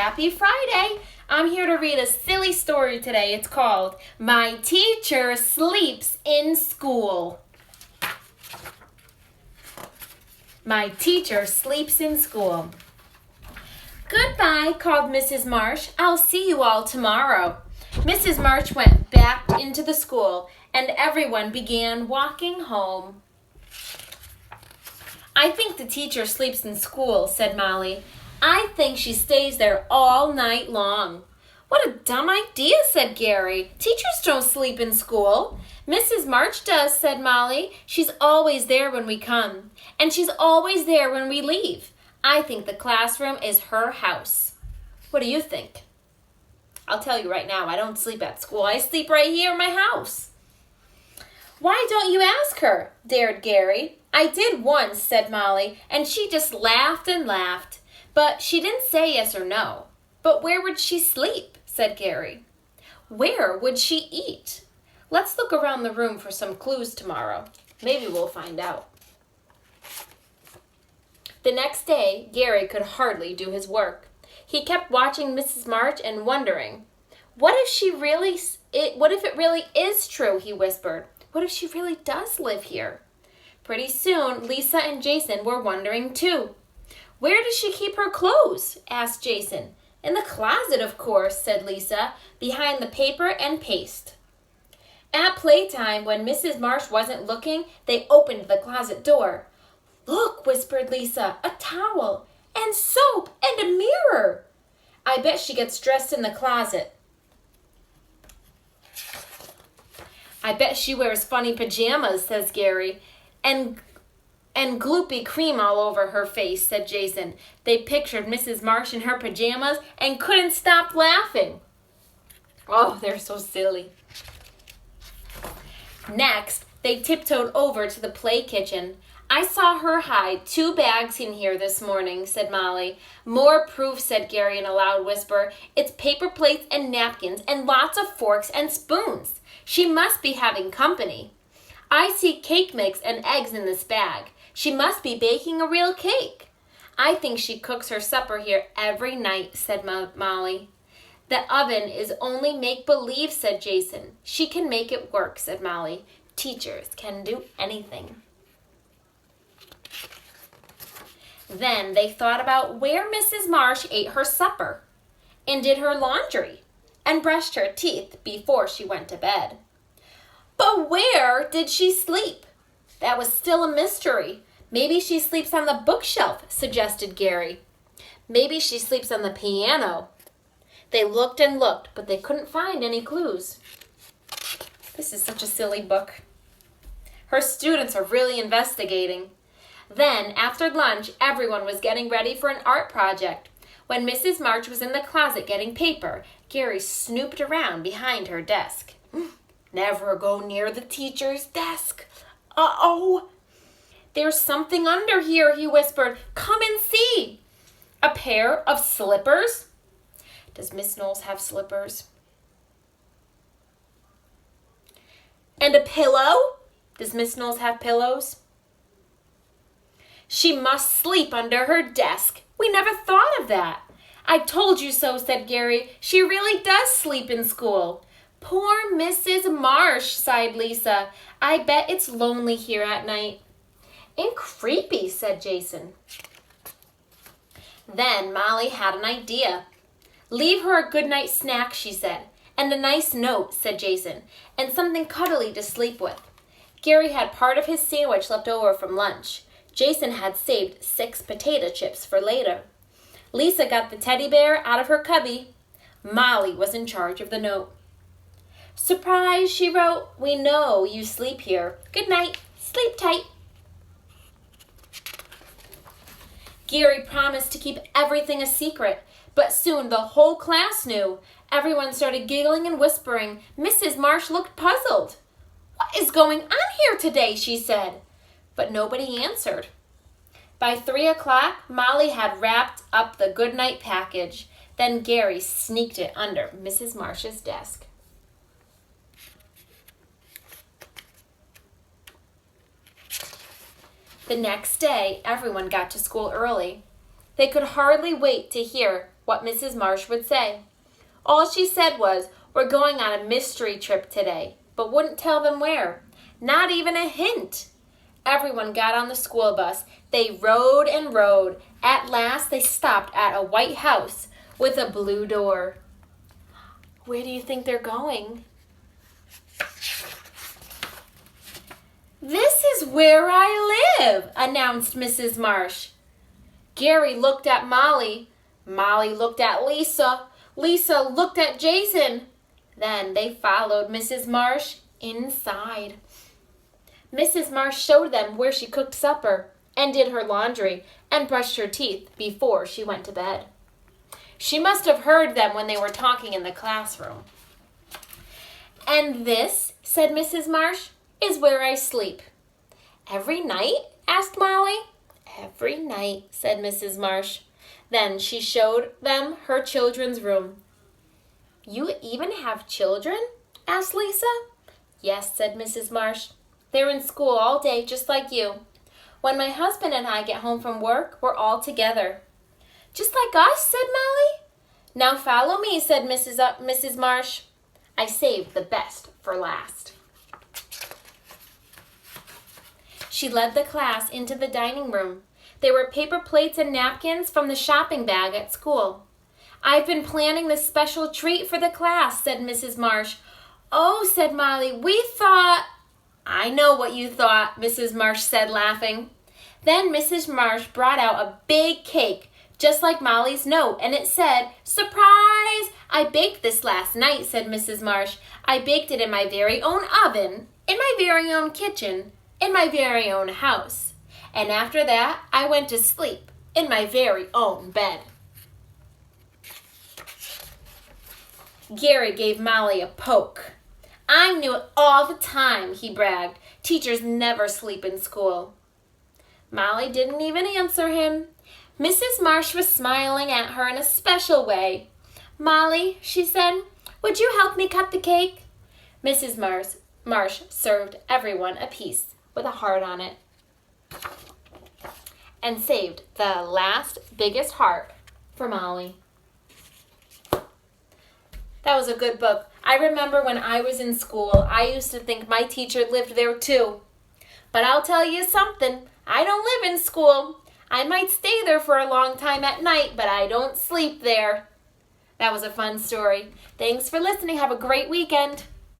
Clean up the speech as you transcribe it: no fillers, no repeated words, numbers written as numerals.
Happy Friday! I'm here to read a silly story today. It's called My Teacher Sleeps in School. My teacher sleeps in school. Goodbye, called Mrs. Marsh. I'll see you all tomorrow. Mrs. Marsh went back into the school, and everyone began walking home. I think the teacher sleeps in school, said Molly. I think she stays there all night long. What a dumb idea, said Gary. Teachers don't sleep in school. Mrs. March does, said Molly. She's always there when we come, and she's always there when we leave. I think the classroom is her house. What do you think? I'll tell you right now, I don't sleep at school. I sleep right here in my house. Why don't you ask her? Dared Gary. I did once, said Molly, and she just laughed and laughed. But she didn't say yes or no. But where would she sleep? Said Gary. Where would she eat? Let's look around the room for some clues tomorrow. Maybe we'll find out. The next day, Gary could hardly do his work. He kept watching Mrs. March and wondering, what if it really is true, he whispered. What if she really does live here? Pretty soon, Lisa and Jason were wondering too. Where does she keep her clothes? Asked Jason. In the closet, of course, said Lisa, behind the paper and paste. At playtime, when Mrs. Marsh wasn't looking, they opened the closet door. Look, whispered Lisa, a towel, and soap, and a mirror. I bet she gets dressed in the closet. I bet she wears funny pajamas, says Gary, and gloopy cream all over her face, said Jason. They pictured Mrs. Marsh in her pajamas and couldn't stop laughing. Oh, they're so silly. Next, they tiptoed over to the play kitchen. I saw her hide 2 bags in here this morning, said Molly. More proof, said Gary in a loud whisper. It's paper plates and napkins and lots of forks and spoons. She must be having company. I see cake mix and eggs in this bag. She must be baking a real cake. I think she cooks her supper here every night, said Molly. The oven is only make-believe, said Jason. She can make it work, said Molly. Teachers can do anything. Then they thought about where Mrs. Marsh ate her supper and did her laundry and brushed her teeth before she went to bed. But where did she sleep? That was still a mystery. Maybe she sleeps on the bookshelf, suggested Gary. Maybe she sleeps on the piano. They looked and looked, but they couldn't find any clues. This is such a silly book. Her students are really investigating. Then, after lunch, everyone was getting ready for an art project. When Mrs. March was in the closet getting paper, Gary snooped around behind her desk. Never go near the teacher's desk. Uh-oh. There's something under here, he whispered. Come and see. A pair of slippers? Does Miss Knowles have slippers? And a pillow? Does Miss Knowles have pillows? She must sleep under her desk. We never thought of that. I told you so, said Gary. She really does sleep in school. Poor Mrs. Marsh, sighed Lisa. I bet it's lonely here at night. And creepy, said Jason. Then Molly had an idea. Leave her a good night snack, she said. And a nice note, said Jason. And something cuddly to sleep with. Gary had part of his sandwich left over from lunch. Jason had saved 6 potato chips for later. Lisa got the teddy bear out of her cubby. Molly was in charge of the note. Surprise, she wrote. We know you sleep here. Good night. Sleep tight. Gary promised to keep everything a secret, but soon the whole class knew. Everyone started giggling and whispering. Mrs. Marsh looked puzzled. What is going on here today, she said. But nobody answered. By 3 o'clock, Molly had wrapped up the goodnight package. Then Gary sneaked it under Mrs. Marsh's desk. The next day, everyone got to school early. They could hardly wait to hear what Mrs. Marsh would say. All she said was, "We're going on a mystery trip today," but wouldn't tell them where. Not even a hint. Everyone got on the school bus. They rode and rode. At last, they stopped at a white house with a blue door. Where do you think they're going? "This is where I live," announced Mrs. Marsh. Gary looked at Molly. Molly looked at Lisa. Lisa looked at Jason. Then they followed Mrs. Marsh inside. Mrs. Marsh showed them where she cooked supper and did her laundry and brushed her teeth before she went to bed. She must have heard them when they were talking in the classroom. "And this," said Mrs. Marsh, "is where I sleep." "Every night?" asked Molly. "Every night," said Mrs. Marsh. Then she showed them her children's room. "You even have children?" asked Lisa. "Yes," said Mrs. Marsh. "They're in school all day just like you. When my husband and I get home from work, we're all together." "Just like us," said Molly. "Now follow me," said Mrs. Marsh. I saved the best for last. She led the class into the dining room. There were paper plates and napkins from the shopping bag at school. "I've been planning this special treat for the class," said Mrs. Marsh. "Oh," said Molly, "we thought—" "I know what you thought," Mrs. Marsh said, laughing. Then Mrs. Marsh brought out a big cake, just like Molly's note, and it said, "Surprise! I baked this last night," said Mrs. Marsh. "I baked it in my very own oven, in my very own kitchen, in my very own house. And after that, I went to sleep in my very own bed." Gary gave Molly a poke. "I knew it all the time," he bragged. "Teachers never sleep in school." Molly didn't even answer him. Mrs. Marsh was smiling at her in a special way. "Molly," she said, "would you help me cut the cake?" Mrs. Marsh served everyone a piece with a heart on it and saved the last biggest heart for Molly. That was a good book. I remember when I was in school, I used to think my teacher lived there too. But I'll tell you something, I don't live in school. I might stay there for a long time at night, but I don't sleep there. That was a fun story. Thanks for listening. Have a great weekend.